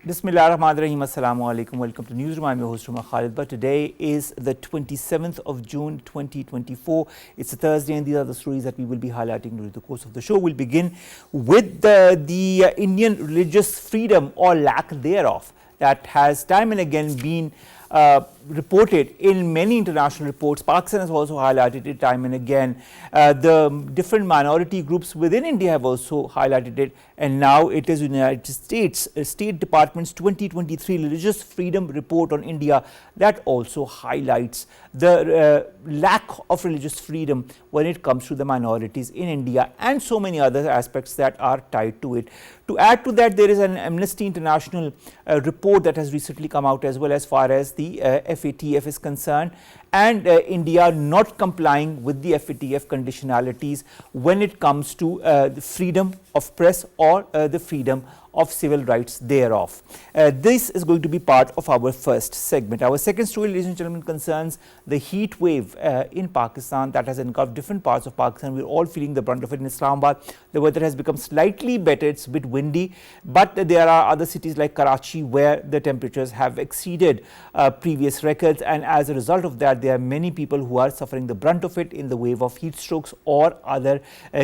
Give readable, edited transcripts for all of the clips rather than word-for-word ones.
Bismillahirrahmanirrahim. Assalamu alaikum. Welcome to Newsroom. I'm your host, Khalid. But today is the 27th of June 2024. It's a Thursday, and these are the stories that we will be highlighting during the course of the show. We'll begin with the Indian religious freedom or lack thereof that has time and again been reported in many international reports. Pakistan has also highlighted it time and again. The different minority groups within India have also highlighted it, and now it is United States State Department's 2023 Religious Freedom Report on India that also highlights the lack of religious freedom when it comes to the minorities in India and so many other aspects that are tied to it. To add to that, there is an Amnesty International report that has recently come out as far as the FATF is concerned, and India not complying with the FATF conditionalities when it comes to the freedom of press or the freedom of civil rights thereof. This is going to be part of our first segment. Our second story, ladies and gentlemen, concerns the heat wave in Pakistan that has engulfed different parts of Pakistan. We're all feeling the brunt of it. In Islamabad, the weather has become slightly better. It's a bit windy, but there are other cities like Karachi where the temperatures have exceeded previous records, and as a result of that, there are many people who are suffering the brunt of it in the wave of heat strokes or other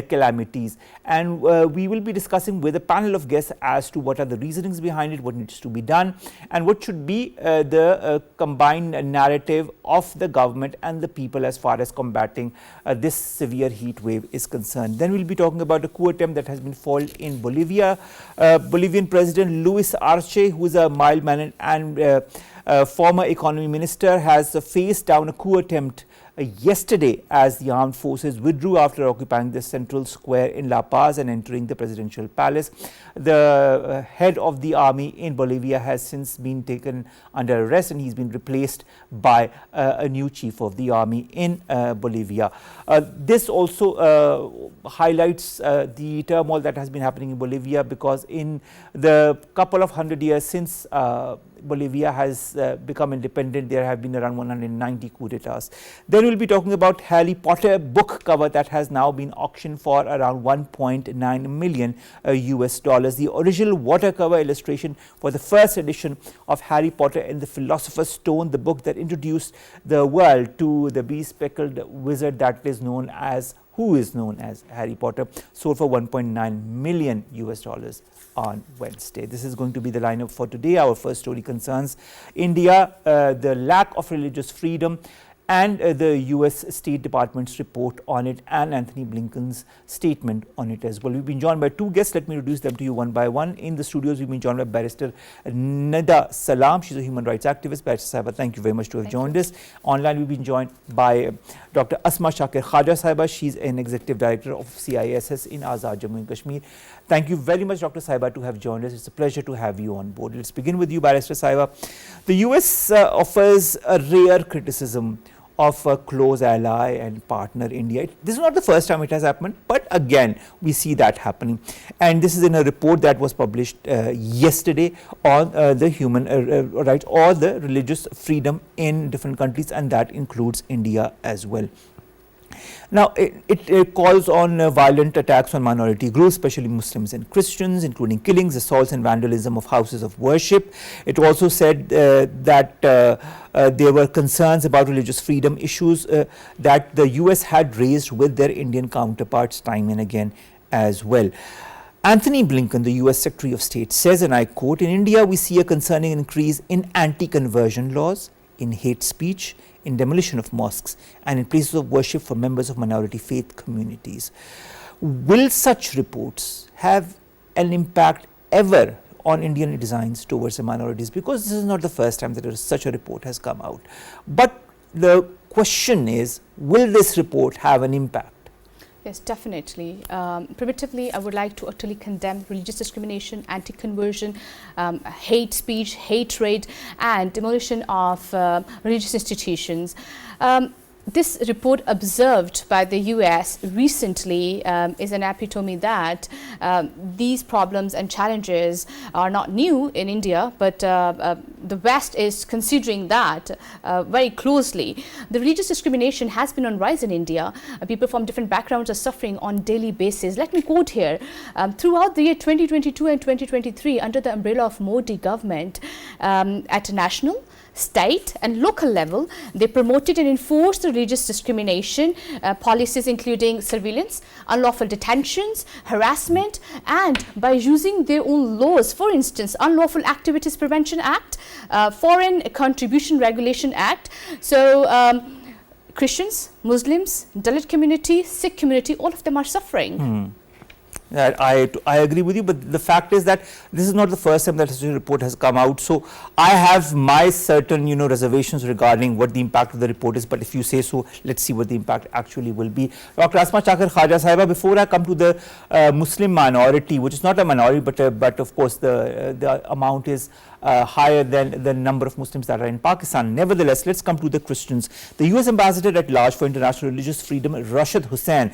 calamities. And we will be discussing with a panel of guests as to what are the reasonings behind it, what needs to be done, and what should be the combined narrative of the government and the people as far as combating this severe heat wave is concerned. Then we'll be talking about a coup attempt that has been foiled in Bolivia. Bolivian President Luis Arce, who is a mild-mannered and former economy minister, has faced down a coup attempt yesterday as the armed forces withdrew after occupying the central square in La Paz and entering the presidential palace. The head of the army in Bolivia has since been taken under arrest, and he's been replaced by a new chief of the army in Bolivia. This also highlights the turmoil that has been happening in Bolivia, because in the couple of 100 years since Bolivia has become independent, there have been around 190 coup d'etats. Then we'll be talking about Harry Potter book cover that has now been auctioned for around 1.9 million US dollars. The original watercolor illustration for the first edition of Harry Potter and the Philosopher's Stone, the book that introduced the world to the bespectacled wizard that is known as Harry Potter, sold for 1.9 million US dollars on Wednesday. This is going to be the lineup for today. Our first story concerns India, the lack of religious freedom, and the US State Department's report on it, and Antony Blinken's statement on it as well. We've been joined by two guests. Let me introduce them to you one by one. In the studios, we've been joined by Barrister Nida Salam. She's a human rights activist. Barrister Sahaba, thank you very much to have joined us. Online, we've been joined by Dr. Asma Shakir Khuwaja Sahaba. She's an executive director of CISS in Azad, Jammu and Kashmir. Thank you very much, Dr. Sahaba, to have joined us. It's a pleasure to have you on board. Let's begin with you, Barrister Sahaba. The US offers a rare criticism of a close ally and partner India. This is not the first time it has happened, but again we see that happening, and this is in a report that was published yesterday on the human rights or the religious freedom in different countries, and that includes India as well. Now, it calls on violent attacks on minority groups, especially Muslims and Christians, including killings, assaults and vandalism of houses of worship. It also said that there were concerns about religious freedom issues that the US had raised with their Indian counterparts time and again as well. Antony Blinken, the US Secretary of State, says, and I quote, "In India, we see a concerning increase in anti-conversion laws, in hate speech, in demolition of mosques, and in places of worship for members of minority faith communities." Will such reports have an impact ever on Indian designs towards the minorities? Because this is not the first time that such a report has come out. But the question is, will this report have an impact? Yes, definitely. Primitively, I would like to utterly condemn religious discrimination, anti-conversion, hate speech, hatred, and demolition of religious institutions. This report observed by the US recently is an epitome that these problems and challenges are not new in India, but the West is considering that very closely. The religious discrimination has been on rise in India. People from different backgrounds are suffering on daily basis. Let me quote here. Throughout the year 2022 and 2023, under the umbrella of Modi government, at national, state and local level, they promoted and enforced the religious discrimination policies, including surveillance, unlawful detentions, harassment, and by using their own laws. For instance, Unlawful Activities Prevention Act, Foreign Contribution Regulation Act. So Christians, Muslims, Dalit community, Sikh community, all of them are suffering. I agree with you, but the fact is that this is not the first time that such a report has come out. So I have my certain, reservations regarding what the impact of the report is. But if you say so, let's see what the impact actually will be. Dr. Asma Chakar Khaja Sahiba, before I come to the Muslim minority, which is not a minority, but of course the amount is higher than the number of Muslims that are in Pakistan. Nevertheless, let's come to the Christians. The US Ambassador at Large for International Religious Freedom, Rashid Hussain,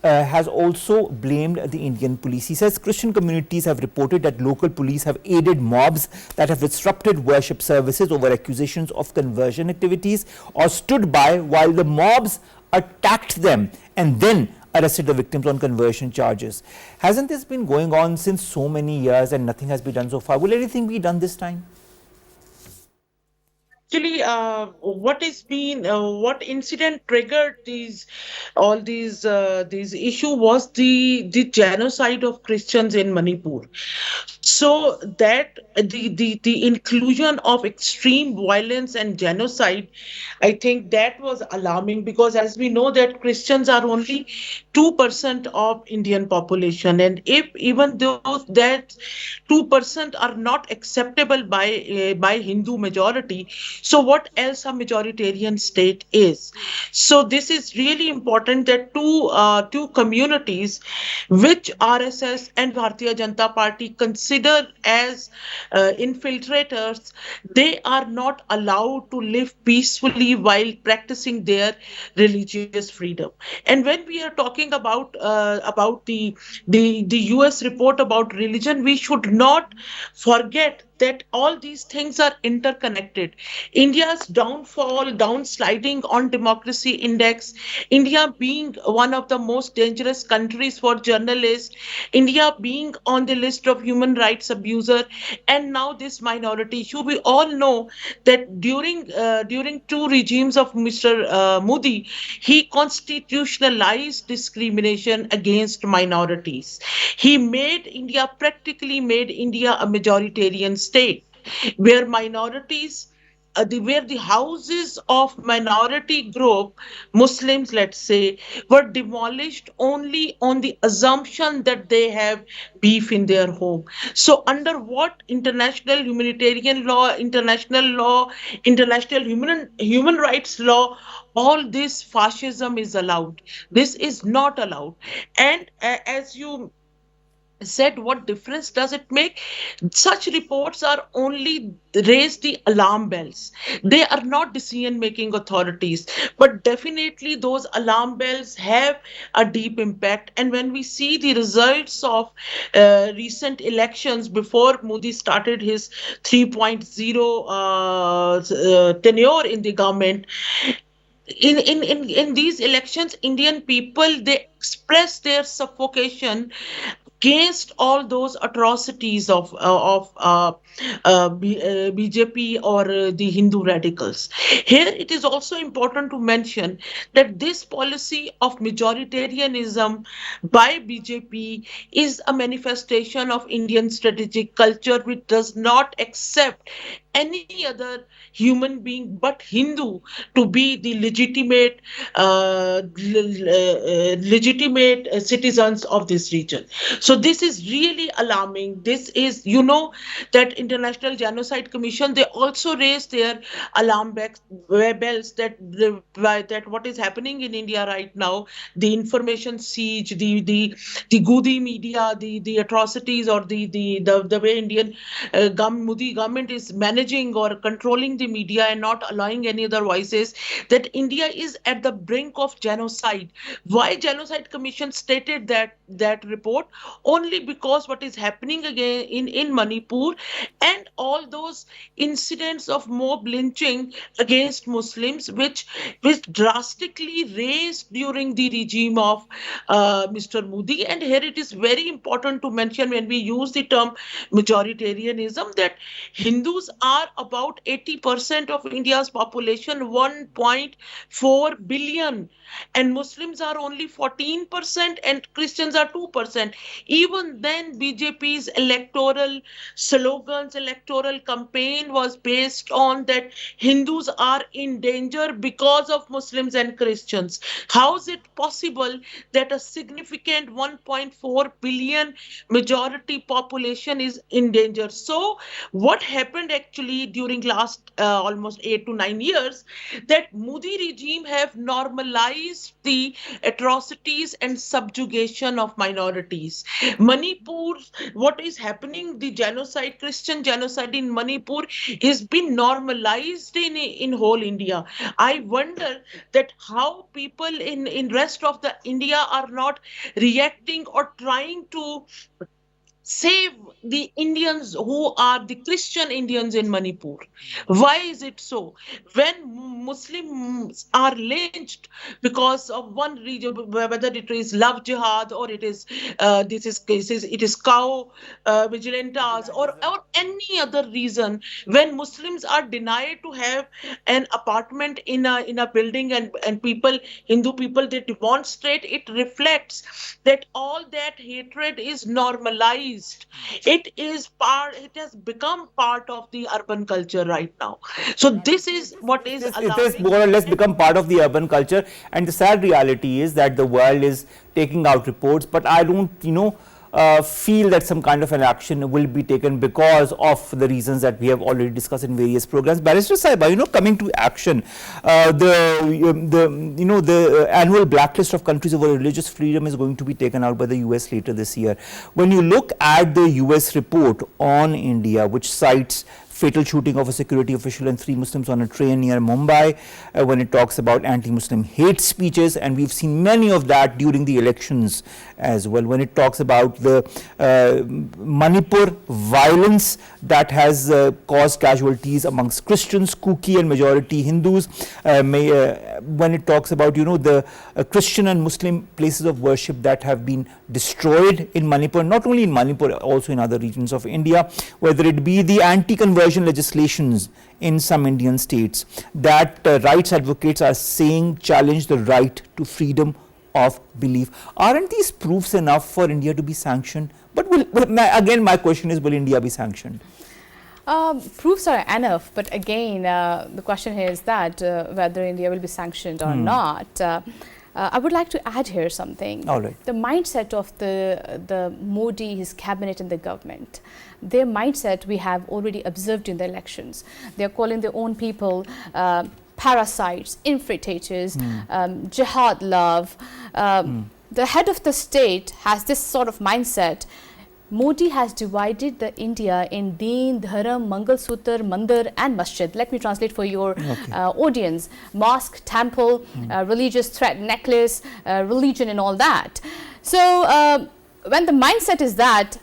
has also blamed the Indian police. He says Christian communities have reported that local police have aided mobs that have disrupted worship services over accusations of conversion activities, or stood by while the mobs attacked them and then arrested the victims on conversion charges. Hasn't this been going on since so many years and nothing has been done so far? Will anything be done this time? Actually, what incident triggered all these issue was the genocide of Christians in Manipur. So that the inclusion of extreme violence and genocide, I think that was alarming, because as we know that Christians are only 2% of Indian population, and if even those that 2% are not acceptable by Hindu majority, so what else a majoritarian state is? So this is really important that two communities which RSS and Bharatiya Janata Party consider as infiltrators, they are not allowed to live peacefully while practicing their religious freedom. And when we are talking about the US report about religion, we should not forget that all these things are interconnected. India's downsliding on democracy index, India being one of the most dangerous countries for journalists, India being on the list of human rights abuser, and now this minority issue. We all know that during two regimes of Mr. Modi, he constitutionalized discrimination against minorities. He practically made India a majoritarian state, where minorities, where the houses of minority group, Muslims, let's say, were demolished only on the assumption that they have beef in their home. So under what international humanitarian law, international human rights law, all this fascism is allowed? This is not allowed. And as you said, what difference does it make? Such reports are only raise the alarm bells. They are not decision-making authorities, but definitely those alarm bells have a deep impact. And when we see the results of recent elections before Modi started his 3.0 tenure in the government, in these elections, Indian people, they express their suffocation against all those atrocities of BJP or the Hindu radicals. Here it is also important to mention that this policy of majoritarianism by BJP is a manifestation of Indian strategic culture, which does not accept any other human being but Hindu to be the legitimate citizens of this region. So this is really alarming. This is, that International Genocide Commission, they also raised their alarm bells that what is happening in India right now, the information siege, the Goody media, the atrocities, or the way Indian Modi government is managing managing or controlling the media and not allowing any other voices, that India is at the brink of genocide. Why Genocide Commission stated that report? Only because what is happening again in Manipur and all those incidents of mob lynching against Muslims, which drastically raised during the regime of Mr. Modi. And here it is very important to mention, when we use the term majoritarianism, that Hindus are about 80% of India's population, 1.4 billion, and Muslims are only 14% and Christians are 2%. Even then, BJP's electoral slogans, electoral campaign was based on that Hindus are in danger because of Muslims and Christians. How is it possible that a significant 1.4 billion majority population is in danger? So what happened actually during last almost 8 to 9 years, that Modi regime have normalized the atrocities and subjugation of minorities. Manipur, what is happening, the genocide, Christian genocide in Manipur is been normalized in whole India. I wonder that how people in rest of the India are not reacting or trying to save the Indians who are the Christian Indians in Manipur. Why is it so? When Muslims are lynched because of one region, whether it is love jihad or it is cow vigilantes or any other reason, when Muslims are denied to have an apartment in a building and people, Hindu people, they demonstrate, it reflects that all that hatred is normalized. It has become part of the urban culture right now. So this is what is it has more or less become part of the urban culture, and the sad reality is that the world is taking out reports, but I don't feel that some kind of an action will be taken because of the reasons that we have already discussed in various programs. Barrister Sahiba, coming to action, the annual blacklist of countries over religious freedom is going to be taken out by the US later this year. When you look at the US report on India, which cites fatal shooting of a security official and 3 Muslims on a train near Mumbai, when it talks about anti-Muslim hate speeches, and we've seen many of that during the elections as well. When it talks about the Manipur violence that has caused casualties amongst Christians, Kuki and majority Hindus, when it talks about the Christian and Muslim places of worship that have been destroyed in Manipur, not only in Manipur, also in other regions of India, whether it be the anti-conversion legislations in some Indian states that rights advocates are saying challenge the right to freedom of belief. Aren't these proofs enough for India to be sanctioned? But again, my question is, will India be sanctioned? Proofs are enough, but again, the question is that whether India will be sanctioned or not. I would like to add here something. All right. The mindset of the Modi, his cabinet and the government, their mindset we have already observed in the elections. They are calling their own people parasites, infiltrators, jihad love. The head of the state has this sort of mindset. Modi has divided the India in Deen, Dharam, Mangal Sutra, Mandir and Masjid. Let me translate for your audience. Mosque, temple, religious thread necklace, religion and all that. So when the mindset is that,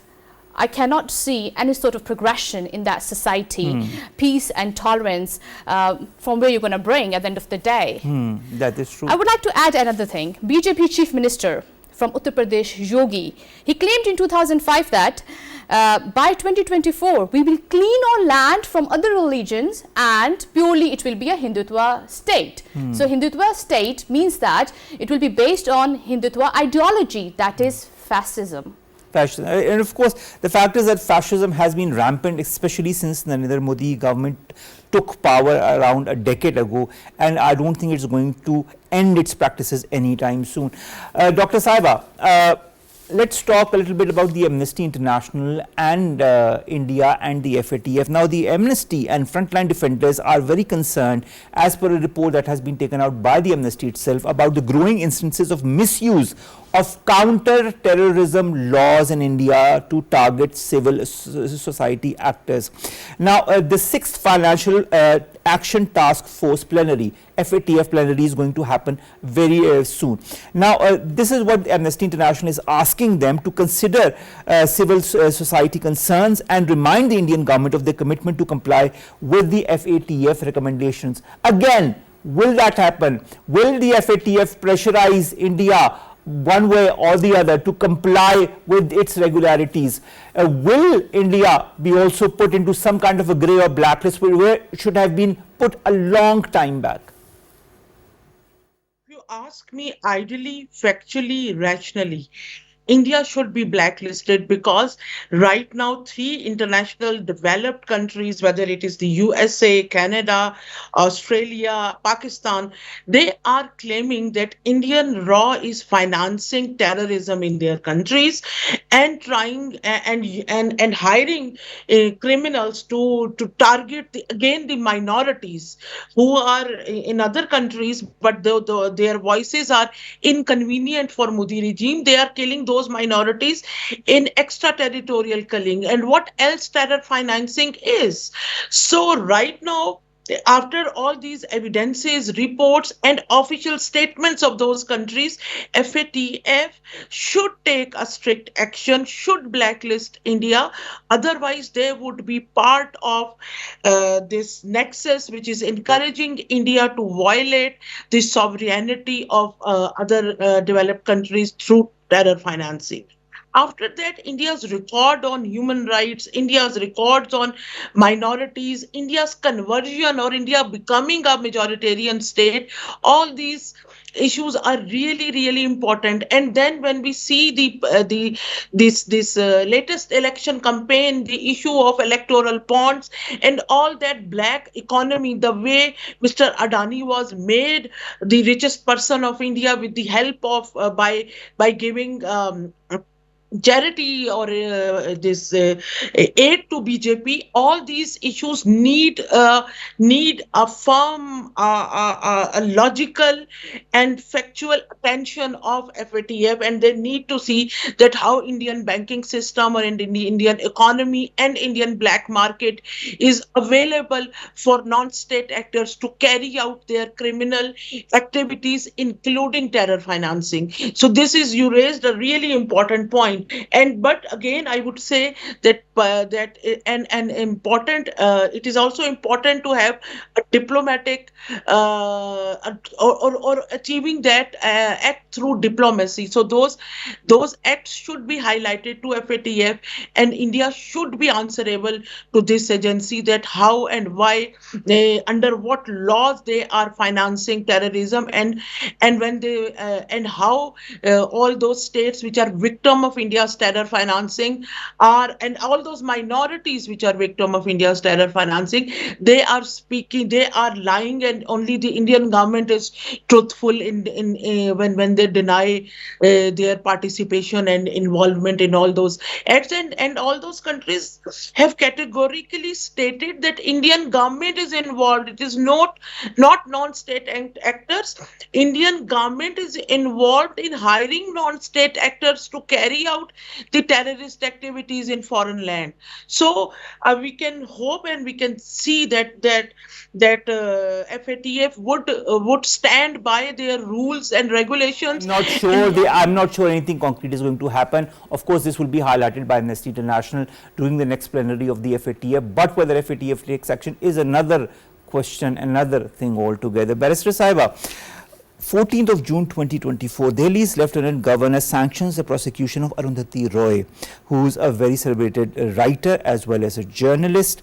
I cannot see any sort of progression in that society, peace and tolerance from where you're going to bring at the end of the day. That is true. I would like to add another thing. BJP Chief Minister from Uttar Pradesh, Yogi, he claimed in 2005 that by 2024 we will clean our land from other religions and purely it will be a Hindutva state. So Hindutva state means that it will be based on Hindutva ideology, that is fascism. And of course, the fact is that fascism has been rampant, especially since the Narendra Modi government took power around a decade ago, and I don't think it's going to end its practices anytime soon. Dr. Sahiba, let's talk a little bit about the Amnesty International and India and the FATF. Now, the Amnesty and frontline defenders are very concerned, as per a report that has been taken out by the Amnesty itself, about the growing instances of misuse of counter-terrorism laws in India to target civil society actors. Now, the 6th Financial Action Task Force plenary, FATF plenary, is going to happen very soon. Now, this is what Amnesty International is asking them to consider civil society concerns and remind the Indian government of their commitment to comply with the FATF recommendations. Again, will that happen? Will the FATF pressurize India one way or the other to comply with its regularities? Will India be also put into some kind of a grey or blacklist where it should have been put a long time back? If you ask me, ideally, factually, rationally, India should be blacklisted because right now 3 international developed countries, whether it is the USA, Canada, Australia, Pakistan, they are claiming that Indian law is financing terrorism in their countries and trying and hiring criminals to target again the minorities who are in other countries, but their voices are inconvenient for Modi regime. They are killing those minorities in extraterritorial killing. And what else terror financing is? So right now, after all these evidences, reports, and official statements of those countries, FATF should take a strict action, should blacklist India. Otherwise, they would be part of this nexus which is encouraging India to violate the sovereignty of other developed countries through terror financing. After that, India's record on human rights, India's records on minorities, India's conversion or India becoming a majoritarian state, all these issues are really, really important. And then when we see this latest election campaign, the issue of electoral bonds and all that black economy, the way Mr. Adani was made the richest person of India with the help of by giving charity or this aid to BJP, all these issues need a firm, a logical and factual attention of FATF, and they need to see that how Indian banking system or in the Indian economy and Indian black market is available for non-state actors to carry out their criminal activities, including terror financing. So this is, you raised a really important point. But again, I would say that it is also important to have a diplomatic or achieving that act through diplomacy. So those acts should be highlighted to FATF, and India should be answerable to this agency that how and why under what laws they are financing terrorism, and when they and how all those states which are victim of India's terror financing are, and all those minorities which are victim of India's terror financing, they are speaking, they are lying, and only the Indian government is truthful when they deny their participation and involvement in all those acts. And all those countries have categorically stated that Indian government is involved. It is not non-state actors. Indian government is involved in hiring non-state actors to carry out the terrorist activities in foreign land. So we can hope and we can see that FATF would stand by their rules and regulations. I'm not sure anything concrete is going to happen. Of course, this will be highlighted by Amnesty International during the next plenary of the FATF. But whether FATF takes action is another question, another thing altogether. Barrister Sahiba, 14th of June 2024, Delhi's Lieutenant Governor sanctions the prosecution of Arundhati Roy, who is a very celebrated writer as well as a journalist,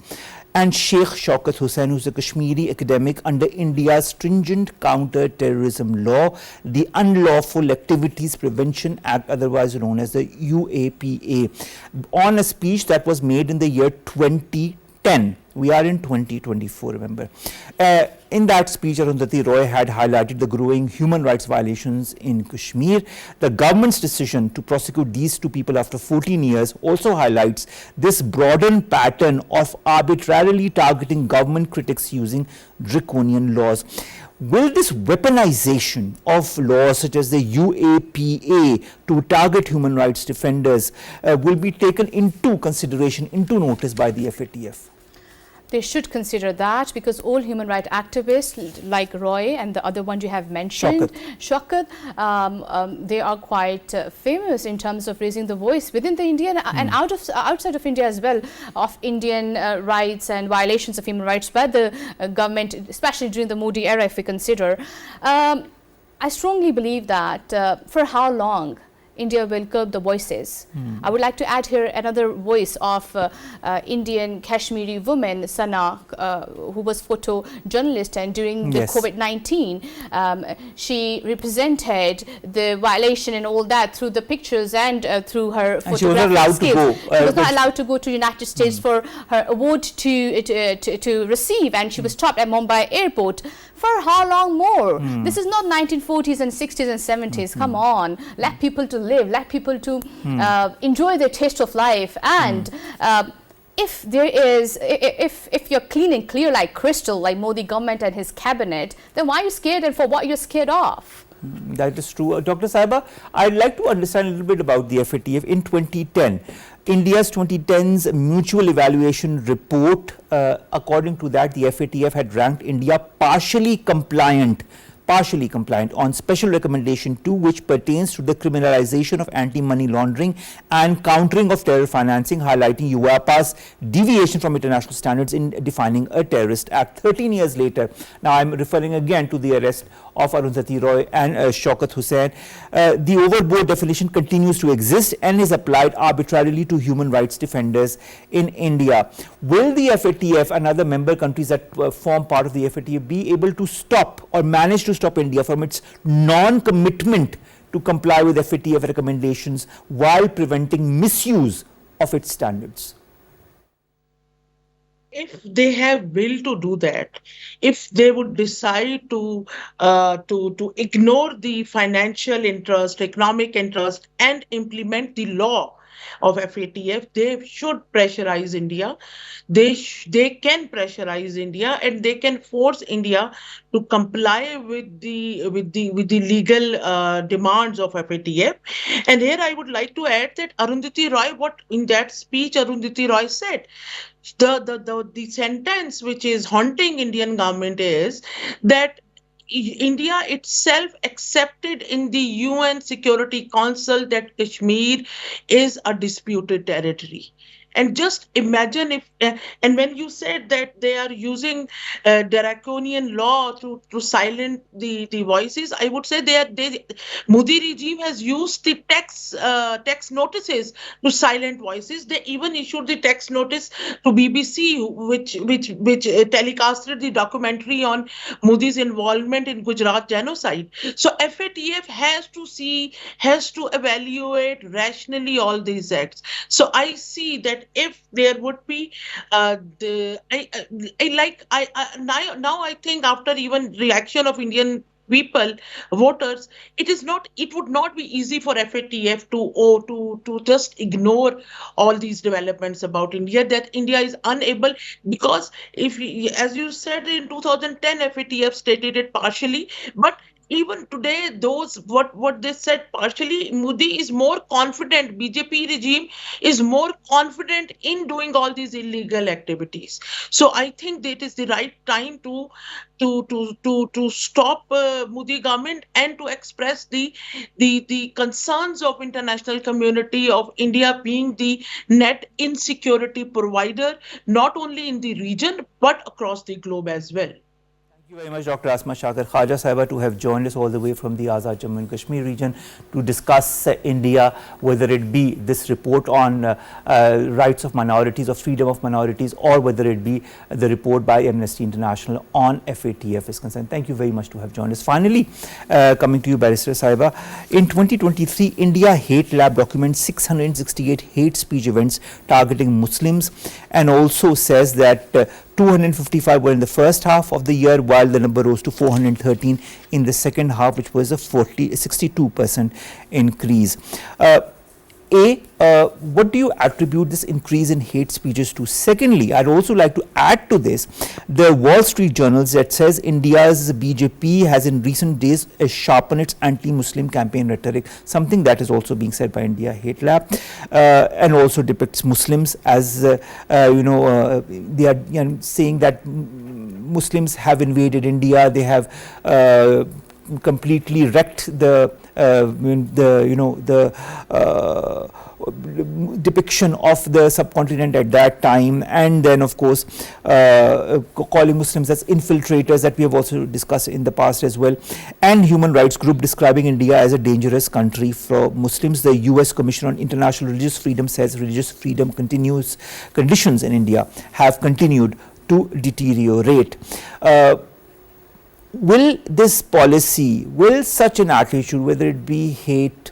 and Sheikh Shaukat Hussain, who is a Kashmiri academic under India's stringent counter-terrorism law, the Unlawful Activities Prevention Act, otherwise known as the UAPA, on a speech that was made in the year 2010. We are in 2024, remember. In that speech, Arundhati Roy had highlighted the growing human rights violations in Kashmir. The government's decision to prosecute these two people after 14 years also highlights this broadened pattern of arbitrarily targeting government critics using draconian laws. will this weaponization of laws such as the UAPA to target human rights defenders will be taken into consideration, into notice by the FATF? They should consider that, because all human rights activists like Roy and the other one you have mentioned, Shakir, they are quite famous in terms of raising the voice within the Indian and outside of India as well, of Indian rights and violations of human rights by the government, especially during the Modi era, if we consider. I strongly believe that for how long India will curb the voices. I would like to add here another voice of Indian Kashmiri woman, Sana, who was photojournalist, and during the COVID-19, she represented the violation and all that through the pictures and through her photographic skills. She was not allowed to go to United States for her award to receive, and she was stopped at Mumbai airport. For how long more? This is not 1940s and 60s and 70s. Come on, let people to live, let people to enjoy their taste of life. And if there is, if you're clean and clear like crystal, like Modi government and his cabinet, then why are you scared, and for what you're scared of? That is true. Dr. Saiba, I'd like to understand a little bit about the FATF. In 2010, India's 2010's mutual evaluation report, according to that, the FATF had ranked India partially compliant on special recommendation 2, which pertains to the criminalization of anti-money laundering and countering of terror financing, highlighting UAPA's deviation from international standards in defining a terrorist act. 13 years later, now I'm referring again to the arrest of Arundhati Roy and Shaukat Hussain. The overboard definition continues to exist and is applied arbitrarily to human rights defenders in India. Will the FATF and other member countries that form part of the FATF be able to stop or manage to stop India from its non-commitment to comply with FATF recommendations while preventing misuse of its standards? If they have will to do that, if they would decide to ignore the financial interest, economic interest, and implement the law of FATF, they should pressurize India. They can pressurize India, and they can force India to comply with the legal demands of FATF. And here I would like to add that Arundhati Roy, what in that speech Arundhati Roy said, the sentence which is haunting Indian government is that India itself accepted in the UN Security Council that Kashmir is a disputed territory. And just imagine if, and when you said that they are using draconian law to silence the voices, I would say Modi regime has used the text notices to silent voices. They even issued the text notice to BBC, which telecasted the documentary on Modi's involvement in Gujarat genocide. So FATF has to evaluate rationally all these acts. So I see that if there would be now I think after even reaction of Indian people, voters, it would not be easy for FATF to just ignore all these developments about India, that India is unable, because as you said in 2010 FATF stated it partially, but even today, what they said partially, Modi is more confident, BJP regime is more confident in doing all these illegal activities. So I think that is the right time to stop Modi government and to express the concerns of international community of India being the net insecurity provider, not only in the region, but across the globe as well. Thank you very much, Dr. Asma Shakir Khuwaja Sahiba, to have joined us all the way from the Azad Jammu and Kashmir region to discuss India, whether it be this report on rights of minorities or freedom of minorities, or whether it be the report by Amnesty International on FATF is concerned. Thank you very much to have joined us. Finally, coming to you, Barrister Sahiba, in 2023, India Hate Lab documents 668 hate speech events targeting Muslims, and also says that 255 were in the first half of the year, while the number rose to 413 in the second half, which was a 62% increase. what do you attribute this increase in hate speeches to? Secondly, I'd also like to add to this the Wall Street Journal that says India's BJP has in recent days sharpened its anti-Muslim campaign rhetoric, something that is also being said by India Hate Lab, and also depicts Muslims as they are saying that Muslims have invaded India, they have completely wrecked the depiction of the subcontinent at that time, and then of course calling Muslims as infiltrators, that we have also discussed in the past as well, and human rights group describing India as a dangerous country for Muslims. The US Commission on International Religious Freedom says religious freedom conditions in India have continued to deteriorate. Will this policy, will such an attitude, whether it be hate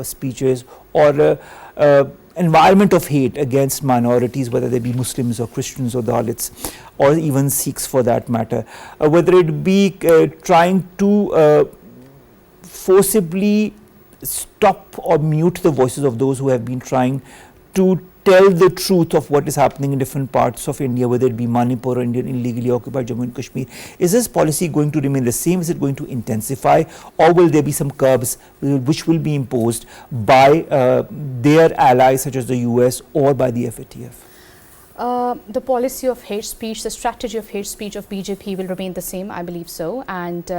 speeches or environment of hate against minorities, whether they be Muslims or Christians or Dalits or even Sikhs for that matter, whether it be trying to forcibly stop or mute the voices of those who have been trying to tell the truth of what is happening in different parts of India, whether it be Manipur or Indian illegally occupied Jammu and Kashmir. Is this policy going to remain the same? Is it going to intensify, or will there be some curbs which will be imposed by their allies such as the US or by the FATF? The policy of hate speech, the strategy of hate speech of BJP will remain the same, I believe so. And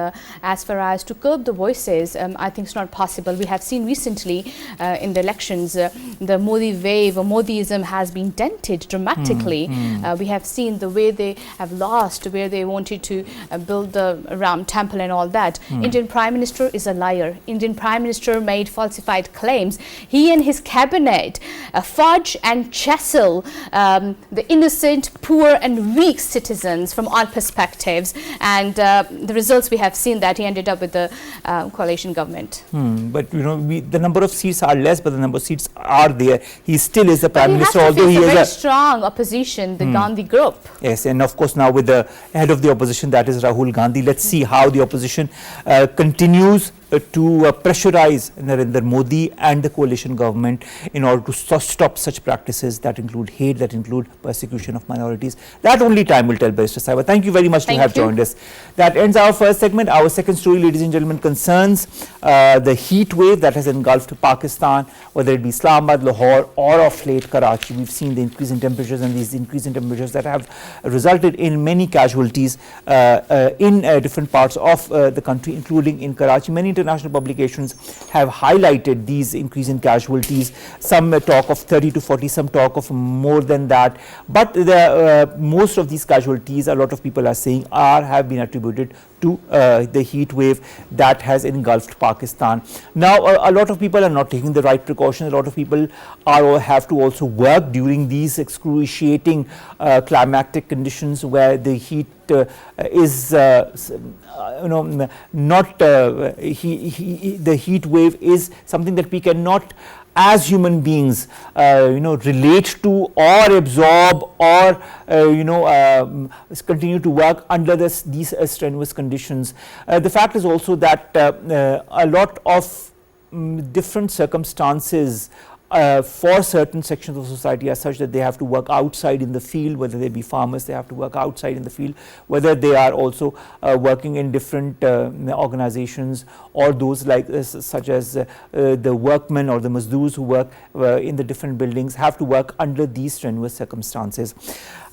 as far as to curb the voices, I think it's not possible. We have seen recently in the elections, the Modi wave or Modiism has been dented dramatically. We have seen the way they have lost, where they wanted to build the Ram temple and all that. Indian Prime Minister is a liar. Indian Prime Minister made falsified claims. He and his cabinet fudge and chisel the innocent, poor and weak citizens from all perspectives, and the results we have seen that he ended up with the coalition government. But the number of seats are less, but the number of seats are there. He still is the Prime Minister, although he has a very strong opposition, the Gandhi group. Yes, and of course now with the head of the opposition, that is Rahul Gandhi. Let's see how the opposition continues to pressurize Narendra Modi and the coalition government in order to stop such practices that include hate, that include persecution of minorities. That only time will tell, Barrister Saiba. Thank you very much to have joined us. That ends our first segment. Our second story, ladies and gentlemen, concerns the heat wave that has engulfed Pakistan, whether it be Islamabad, Lahore or of late Karachi. We've seen the increase in temperatures, and these increase in temperatures that have resulted in many casualties in different parts of the country, including in Karachi. Many international publications have highlighted these increase in casualties. Some talk of 30 to 40, some talk of more than that. But most of these casualties, a lot of people are saying, have been attributed to the heat wave that has engulfed Pakistan. Now, a lot of people are not taking the right precautions. A lot of people have to also work during these excruciating climatic conditions where the heat is not the heat wave is something that we cannot as human beings relate to or absorb or continue to work under these strenuous conditions. The fact is also that a lot of different circumstances for certain sections of society are such that they have to work outside in the field, whether they be farmers, they have to work outside in the field, whether they are also working in different organizations, or those like such as the workmen or the mazdoors who work in the different buildings have to work under these strenuous circumstances.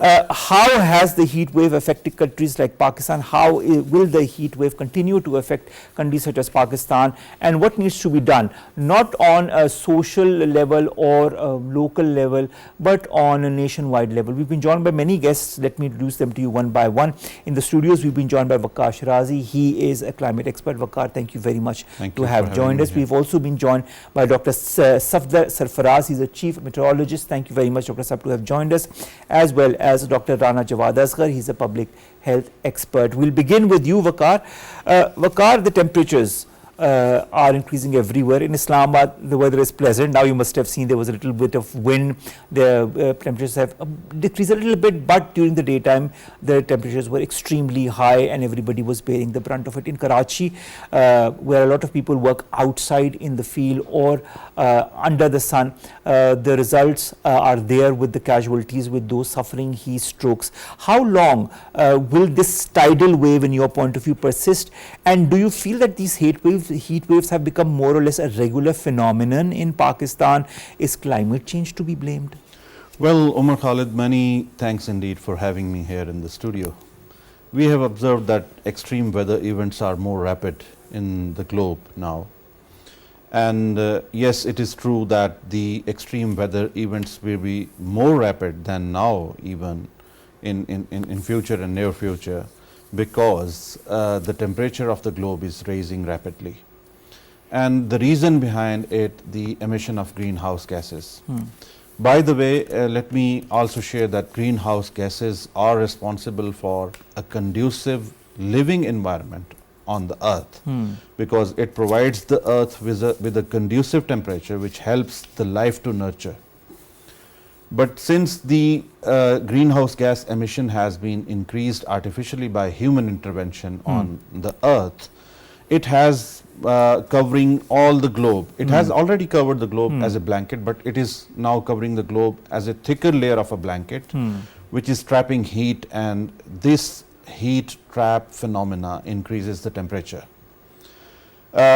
How has the heat wave affected countries like Pakistan? How will the heat wave continue to affect countries such as Pakistan? And what needs to be done, not on a social level or a local level, but on a nationwide level? We've been joined by many guests. Let me introduce them to you one by one. In the studios, we've been joined by Waqar Sherazi. He is a climate expert. Waqar, thank you very much to have joined us. We've also been joined by Dr. Sarfaraz. He's a chief meteorologist. Thank you very much, Dr. Sab, to have joined us, as well as Dr. Rana Jawad Asghar. He's a public health expert. We'll begin with you, Waqar. Waqar, the temperatures are increasing everywhere. In Islamabad, the weather is pleasant. Now you must have seen there was a little bit of wind. The temperatures have decreased a little bit, but during the daytime, the temperatures were extremely high and everybody was bearing the brunt of it. In Karachi, where a lot of people work outside in the field or under the sun, the results are there with the casualties, with those suffering heat strokes. How long will this tidal wave, in your point of view, persist? And do you feel that these heat waves have become more or less a regular phenomenon in Pakistan? Is climate change to be blamed? Well, Omar, Khalid, many thanks indeed for having me here in the studio. We have observed that extreme weather events are more rapid in the globe now. And yes, it is true that the extreme weather events will be more rapid than now, even in future and near future, because the temperature of the globe is rising rapidly. And the reason behind it, the emission of greenhouse gases. By the way, let me also share that greenhouse gases are responsible for a conducive living environment on the earth, because it provides the earth with a conducive temperature which helps the life to nurture. But since the greenhouse gas emission has been increased artificially by human intervention on the earth, it has covering all the globe. It has already covered the globe as a blanket, but it is now covering the globe as a thicker layer of a blanket, which is trapping heat, and this heat trap phenomena increases the temperature,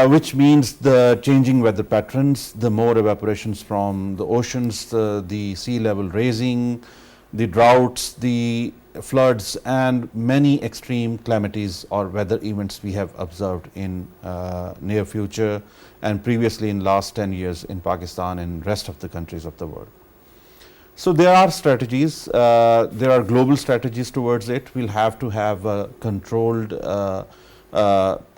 which means the changing weather patterns, the more evaporations from the oceans, the sea level raising, the droughts, the floods, and many extreme calamities or weather events we have observed in near future and previously in last 10 years in Pakistan and rest of the countries of the world. So there are strategies, there are global strategies towards it. We'll have to have a controlled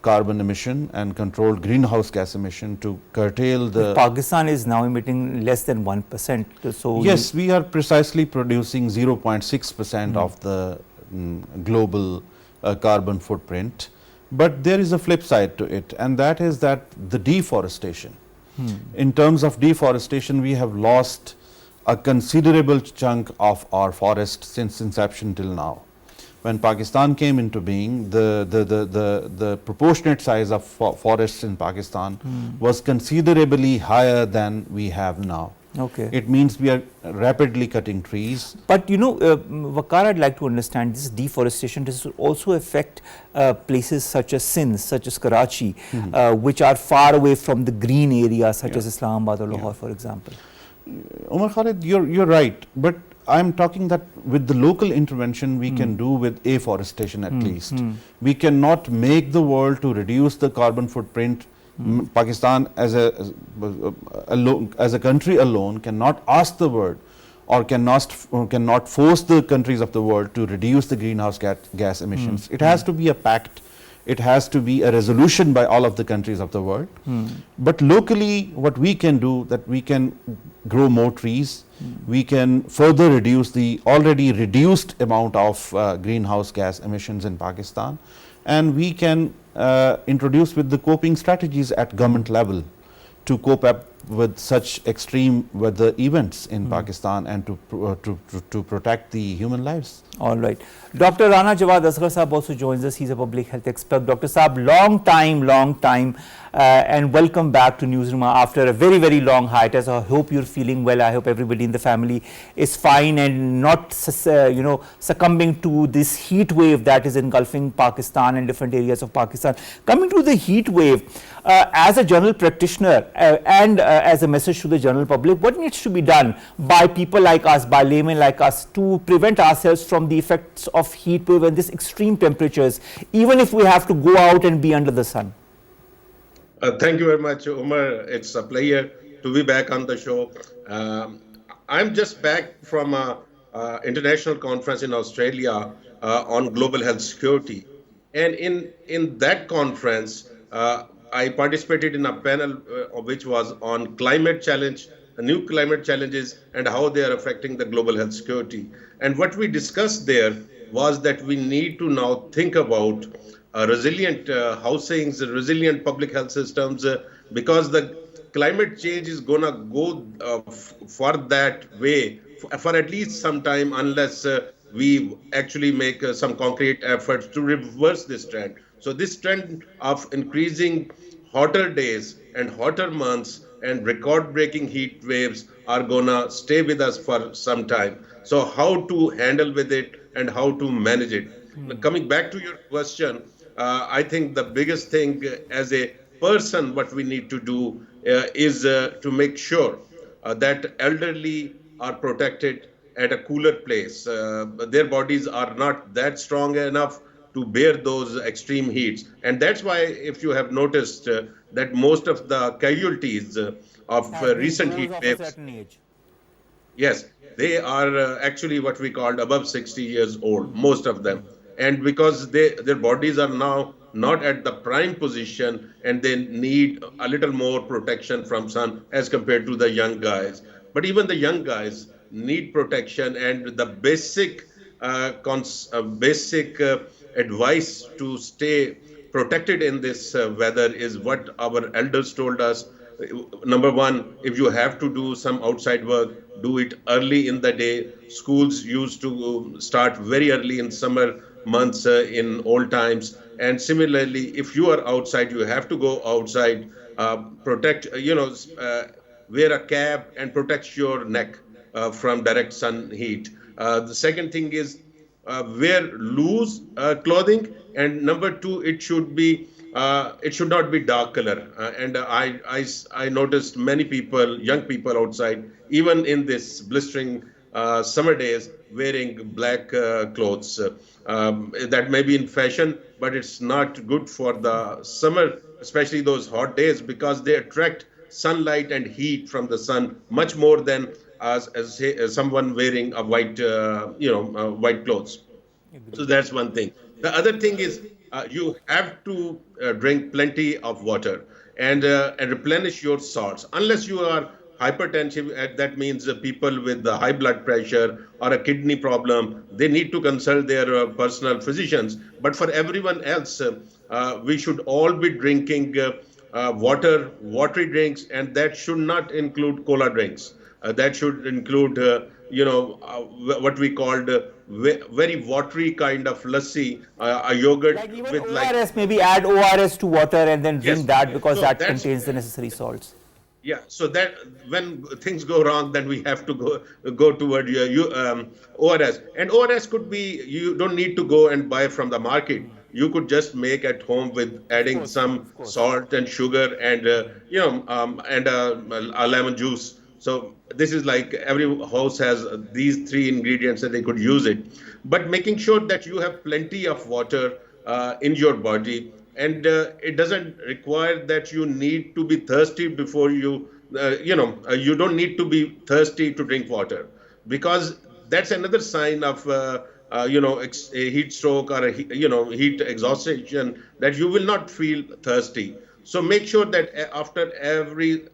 carbon emission and controlled greenhouse gas emission to curtail the... Pakistan is now emitting less than 1%. So yes, we are precisely producing 0.6% of the global carbon footprint. But there is a flip side to it, and that is that the deforestation. In terms of deforestation, we have lost a considerable chunk of our forest since inception till now. When Pakistan came into being, the proportionate size of forests in Pakistan was considerably higher than we have now. Okay. It means we are rapidly cutting trees. But you know, Waqar, I'd like to understand this deforestation. Does it also affect places such as Sindh, such as Karachi, which are far away from the green areas, such as Islamabad or Lahore, for example? Omar Khalid, you're right, but I'm talking that with the local intervention we can do with afforestation at least. We cannot make the world to reduce the carbon footprint. Pakistan as a country alone cannot ask the world or cannot force the countries of the world to reduce the greenhouse gas emissions. It has to be a pact. It has to be a resolution by all of the countries of the world. But locally, what we can do, that we can grow more trees, we can further reduce the already reduced amount of greenhouse gas emissions in Pakistan, and we can introduce with the coping strategies at government level to cope up with such extreme weather events in Pakistan and to protect the human lives. All right. Dr. Rana Jawad Asghar Saab also joins us. He's a public health expert. Dr. Saab, long time, and welcome back to Newsroom after a very, very long hiatus. I hope you're feeling well. I hope everybody in the family is fine and not, succumbing to this heat wave that is engulfing Pakistan and different areas of Pakistan. Coming to the heat wave, as a general practitioner and as a message to the general public, what needs to be done by people like us, by laymen like us, to prevent ourselves from the effects of heat wave and these extreme temperatures, even if we have to go out and be under the sun? Thank you very much, Omar. It's a pleasure to be back on the show. I'm just back from an international conference in Australia on global health security. And in that conference, I participated in a panel which was on climate challenge, new climate challenges, and how they are affecting the global health security. And what we discussed there was that we need to now think about resilient housings, resilient public health systems, because the climate change is going to go for that way for at least some time, unless we actually make some concrete efforts to reverse this trend. So this trend of increasing hotter days and hotter months and record-breaking heat waves are gonna stay with us for some time. So how to handle with it and how to manage it. Coming back to your question, I think the biggest thing as a person, what we need to do is to make sure that elderly are protected at a cooler place. Their bodies are not that strong enough to bear those extreme heats. And that's why, if you have noticed, that most of the casualties of recent heat Of a waves, certain age. yes, they are actually what we called above 60 years old, most of them. And because their bodies are now not at the prime position and they need a little more protection from sun as compared to the young guys. But even the young guys need protection, and the basic advice to stay protected in this weather is what our elders told us. Number one, if you have to do some outside work, do it early in the day. Schools used to start very early in summer months in old times. And similarly, if you are outside, you have to go outside, protect, wear a cap and protect your neck from direct sun heat. The second thing is wear loose clothing, and number two, it should not be dark color. And I noticed many people, young people outside, even in this blistering summer days, wearing black clothes. That may be in fashion, but it's not good for the summer, especially those hot days, because they attract sunlight and heat from the sun much more than as someone wearing a white clothes. So that's one thing. The other thing is you have to drink plenty of water and replenish your salts. Unless you are hypertensive, that means people with high blood pressure or a kidney problem, they need to consult their personal physicians. But for everyone else, we should all be drinking watery drinks, and that should not include cola drinks. That should include, what we called very watery kind of lassi, a yogurt Like even with ORS, maybe add ORS to water and then drink Yes. that, because So that that's- contains the necessary salts. Yeah, so that when things go wrong, then we have to go toward ORS. And ORS could be, you don't need to go and buy from the market. You could just make at home with adding some salt and sugar and a lemon juice. So this is like every house has these three ingredients and they could use it. But making sure that you have plenty of water in your body. And it doesn't require that you need to be thirsty before you don't need to be thirsty to drink water, because that's another sign of a heat stroke or heat exhaustion, that you will not feel thirsty. So make sure that after every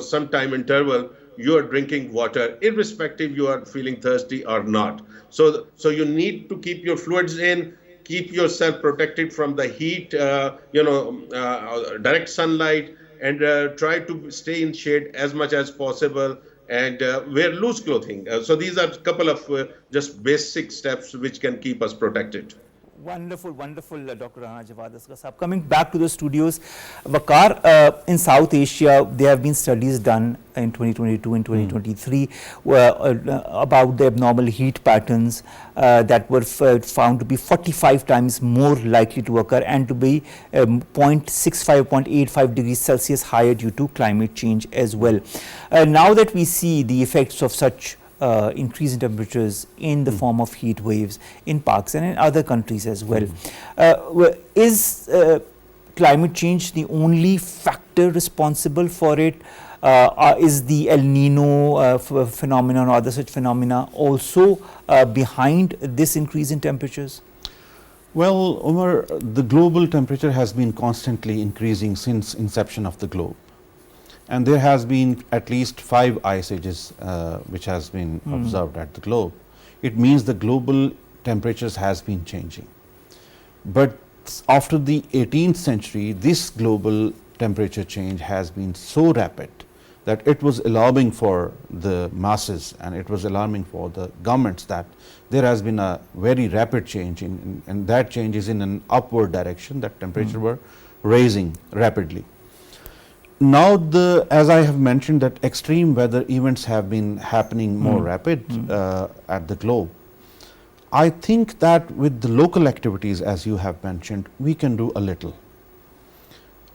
some time interval, you are drinking water, irrespective you are feeling thirsty or not. So you need to keep your fluids in. Keep yourself protected from the heat, direct sunlight, and try to stay in shade as much as possible, and wear loose clothing. So these are a couple of just basic steps which can keep us protected. Wonderful, wonderful, Dr. Rana, Jawad, Asghar Sahab. Coming back to the studios, Waqar, in South Asia, there have been studies done in 2022 and 2023 about the abnormal heat patterns that were found to be 45 times more likely to occur and to be 0.65, 0.85 degrees Celsius higher due to climate change as well. Now that we see the effects of such increase in temperatures in the form of heat waves in Pakistan and other countries as well. Is climate change the only factor responsible for it? Is the El Nino phenomenon or other such phenomena also behind this increase in temperatures? Well, Omar, the global temperature has been constantly increasing since inception of the globe. And there has been at least 5 ice ages which has been observed at the globe. It means the global temperatures has been changing. But after the 18th century, this global temperature change has been so rapid that it was alarming for the masses and it was alarming for the governments that there has been a very rapid change and that change is in an upward direction, that temperature were rising rapidly. Now, as I have mentioned, that extreme weather events have been happening more rapid at the globe. I think that with the local activities, as you have mentioned, we can do a little.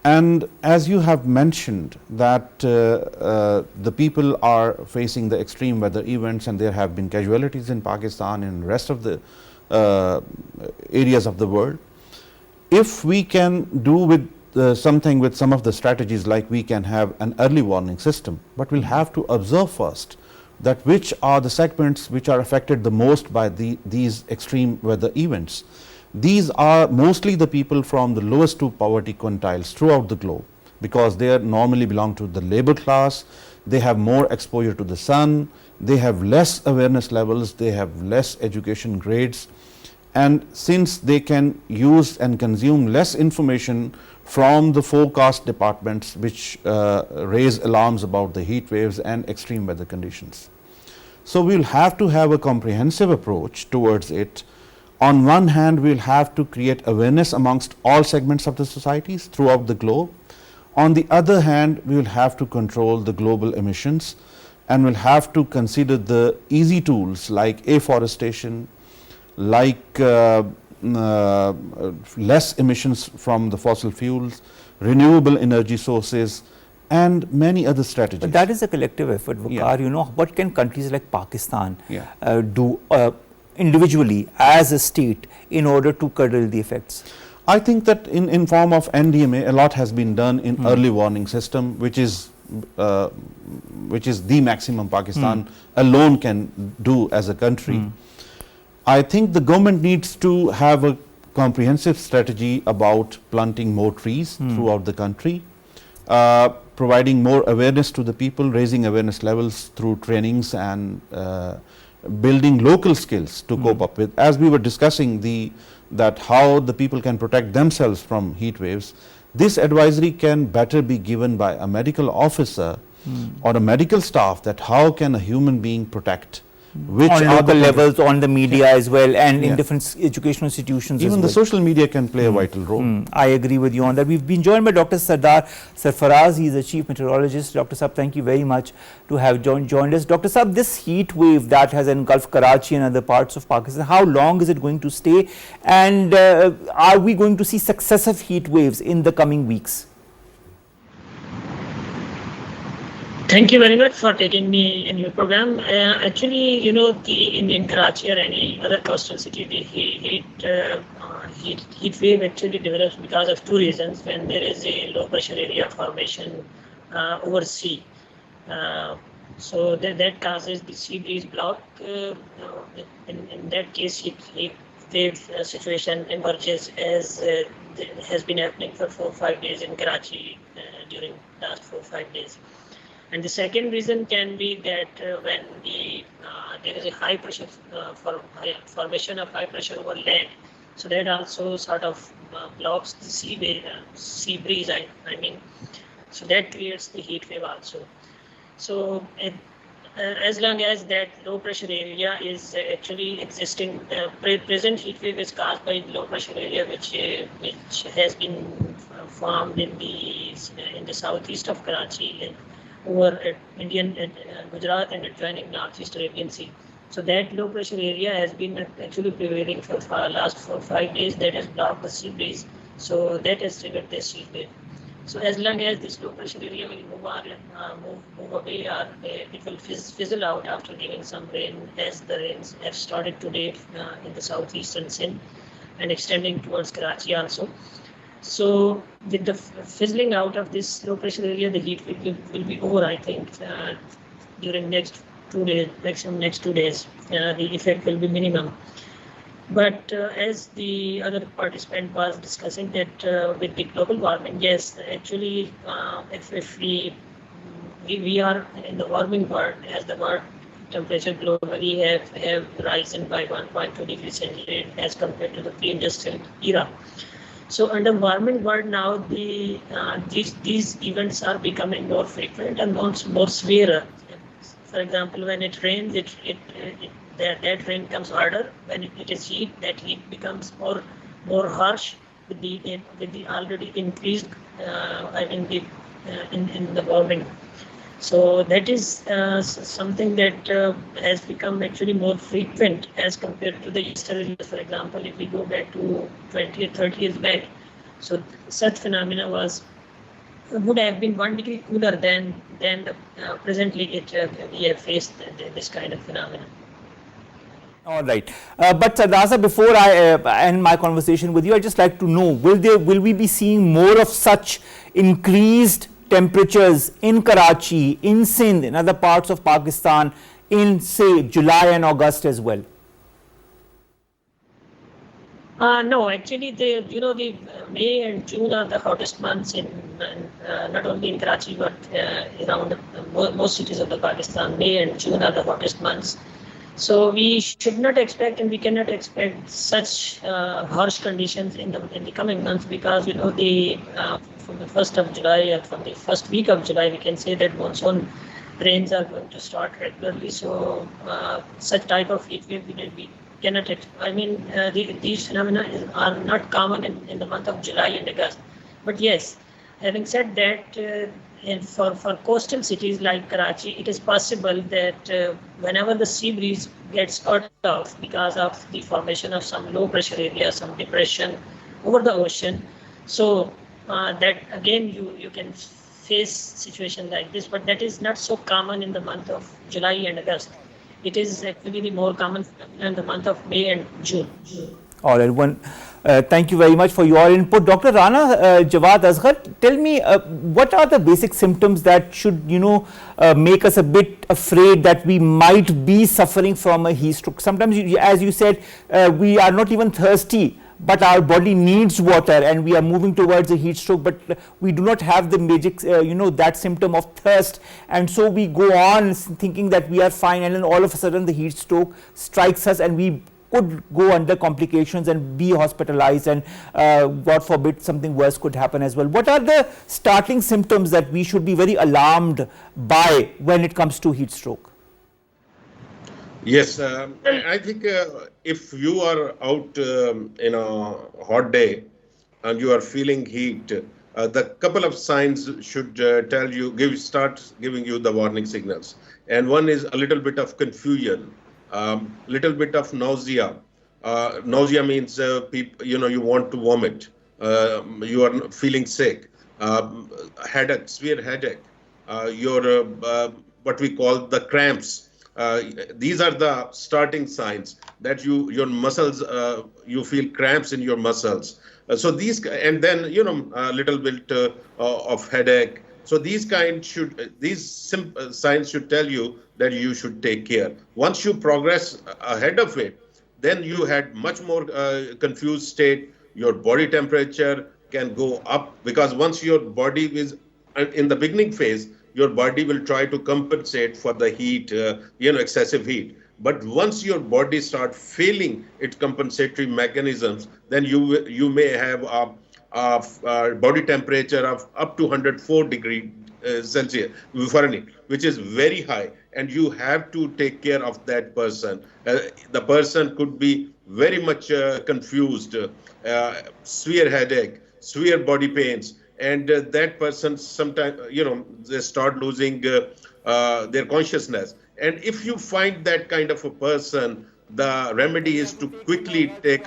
And as you have mentioned that the people are facing the extreme weather events and there have been casualties in Pakistan and rest of the areas of the world, if we can do with something with some of the strategies, like we can have an early warning system, but we'll have to observe first that which are the segments which are affected the most by these extreme weather events. These are mostly the people from the lowest two poverty quintiles throughout the globe, because they normally belong to the labor class, they have more exposure to the sun, they have less awareness levels, they have less education grades, and since they can use and consume less information from the forecast departments which raise alarms about the heat waves and extreme weather conditions. So we will have to have a comprehensive approach towards it. On one hand, we will have to create awareness amongst all segments of the societies throughout the globe. On the other hand, we will have to control the global emissions and will have to consider the easy tools like afforestation, like less emissions from the fossil fuels, renewable energy sources, and many other strategies. But that is a collective effort, Waqar. You know, what can countries like Pakistan do individually as a state in order to curtail the effects? I think that in form of NDMA, a lot has been done in early warning system, which is the maximum Pakistan alone can do as a country. I think the government needs to have a comprehensive strategy about planting more trees throughout the country, providing more awareness to the people, raising awareness levels through trainings and building local skills to cope up with. As we were discussing that how the people can protect themselves from heat waves, this advisory can better be given by a medical officer or a medical staff, that how can a human being protect which on local levels, on the media as well, and in different educational institutions even as well. the social media can play a vital role. I agree with you on that. We've been joined by Dr. Sardar Sarfaraz. He is the chief meteorologist. Dr. Sab, thank you very much to have joined us. Dr. Sab, this heat wave that has engulfed Karachi and other parts of Pakistan, how long is it going to stay, and are we going to see successive heat waves in the coming weeks? Thank you very much for taking me in your program. Actually, you know, in Karachi or any other coastal city, the heat wave actually develops because of two reasons. When there is a low pressure area formation over sea, so that causes the sea breeze block. In that case, heat wave situation emerges, as has been happening for 4 or 5 days in Karachi during last 4 or 5 days. And the second reason can be that when there is a high pressure formation of high pressure over land, so that also sort of blocks the sea breeze. I mean, so that creates the heat wave also. So as long as that low pressure area is actually existing, present heat wave is caused by low pressure area which has been formed in the southeast of Karachi, over Indian Gujarat and adjoining Northeast Arabian Sea. So that low pressure area has been actually prevailing for the last 4 or 5 days. That has blocked the sea breeze. So that has triggered this heat wave. So as long as this low pressure area will move away, or it will fizzle out after giving some rain, as the rains have started today in the southeastern Sindh and extending towards Karachi also. So with the fizzling out of this low pressure area, the heat will be over, I think, during next 2 days, maximum next 2 days. The effect will be minimum. But as the other participant was discussing, that with the global warming, yes, actually, if we are in the warming world, as the world temperature globally have risen by 1.2 degrees centigrade as compared to the pre-industrial era. So under warming world now, these events are becoming more frequent and more severe. For example, when it rains, that rain comes harder. When it is heat, that heat becomes more harsh with the already increased in the warming. So that is something that has become actually more frequent as compared to the yesterday. For example, if we go back to 20 or 30 years back, so such phenomena would have been 1 degree cooler than presently we have faced this kind of phenomena. All right, but Sardar, before I end my conversation with you, I'd just like to know: will we be seeing more of such increased temperatures in Karachi, in Sindh, in other parts of Pakistan, in say July and August as well? No, actually, the May and June are the hottest months not only in Karachi but around most cities of the Pakistan. May and June are the hottest months. So we should not expect, and we cannot expect such harsh conditions in the coming months, because from the 1st of July, or from the first week of July, we can say that monsoon rains are going to start regularly. So such type of heat wave we cannot. These phenomena are not common in the month of July and August. But yes, having said that, for coastal cities like Karachi, it is possible that whenever the sea breeze gets cut off because of the formation of some low pressure area, some depression over the ocean, so that again you can face situation like this, but that is not so common in the month of July and August. It is actually more common in the month of May and June. All right, thank you very much for your input. Dr. Rana, Jawad, Asghar, tell me what are the basic symptoms that should make us a bit afraid that we might be suffering from a heat stroke? Sometimes, as you said, we are not even thirsty, but our body needs water and we are moving towards a heat stroke, but we do not have the magic, that symptom of thirst, and so we go on thinking that we are fine, and then all of a sudden the heat stroke strikes us and we could go under complications and be hospitalized, and God forbid something worse could happen as well. What are the starting symptoms that we should be very alarmed by when it comes to heat stroke? Yes, I think if you are out in a hot day and you are feeling heat, the couple of signs should start giving you the warning signals. And one is a little bit of confusion, little bit of nausea. Nausea means you want to vomit. You are feeling sick. Headache, severe headache. Your what we call the cramps. These are the starting signs that your muscles, you feel cramps in your muscles. So these, and then a little bit of headache. So these signs should tell you that you should take care. Once you progress ahead of it, then you had much more confused state. Your body temperature can go up, because once your body is in the beginning phase, your body will try to compensate for the heat, excessive heat. But once your body starts failing its compensatory mechanisms, then you may have a body temperature of up to 104 degrees Celsius, Fahrenheit, which is very high, and you have to take care of that person. The person could be very much confused, severe headache, severe body pains, and that person sometimes, they start losing their consciousness. And if you find that kind of a person, the remedy is to quickly take.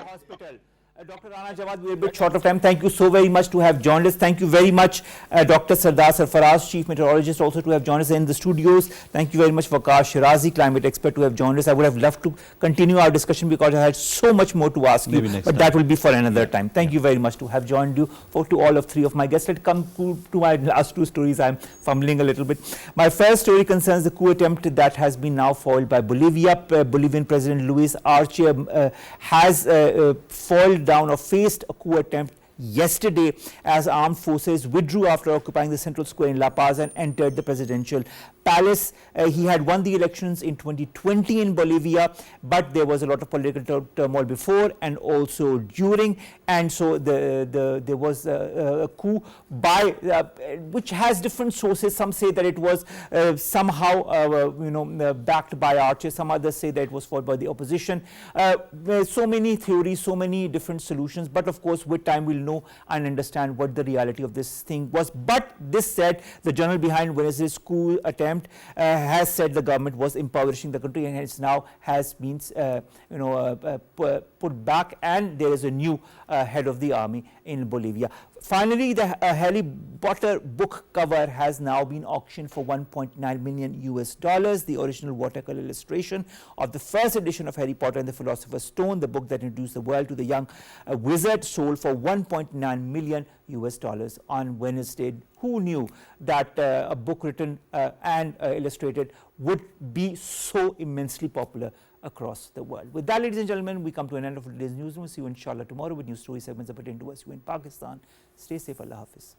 Dr. Rana, Jawad, we are a bit short of time. Thank you so very much to have joined us. Thank you very much, Dr. Sardar Sarfaraz, Chief Meteorologist, also to have joined us in the studios. Thank you very much, Waqar, Sherazi, Climate Expert, to have joined us. I would have loved to continue our discussion because I had so much more to ask you, but that will be for another time. Thank you very much to have joined you. To all of three of my guests, let's come to my last two stories. I'm fumbling a little bit. My first story concerns the coup attempt that has been now foiled by Bolivia. Bolivian President Luis Arce has foiled down or faced a coup attempt yesterday as armed forces withdrew after occupying the central square in La Paz and entered the presidential palace. He had won the elections in 2020 in Bolivia, but there was a lot of political turmoil before and also during, and so there was a coup by which has different sources. Some say that it was somehow backed by archers, some others say that it was fought by the opposition. There's so many theories, so many different solutions, but of course with time we'll know and understand what the reality of this thing was. But this said, the journal behind Wednesday's coup attempt has said the government was impoverishing the country, and hence now has been put back, and there is a new head of the army in Bolivia. Finally, the Harry Potter book cover has now been auctioned for $1.9 million. The original watercolor illustration of the first edition of Harry Potter and the Philosopher's Stone, the book that introduced the world to the young wizard, sold for $1.9 million on Wednesday. Who knew that a book written and illustrated would be so immensely popular across the world? With that, ladies and gentlemen, we come to an end of today's newsroom. See you inshallah tomorrow with new story segments that pertain to us, you in Pakistan. Stay safe. Allah Hafiz.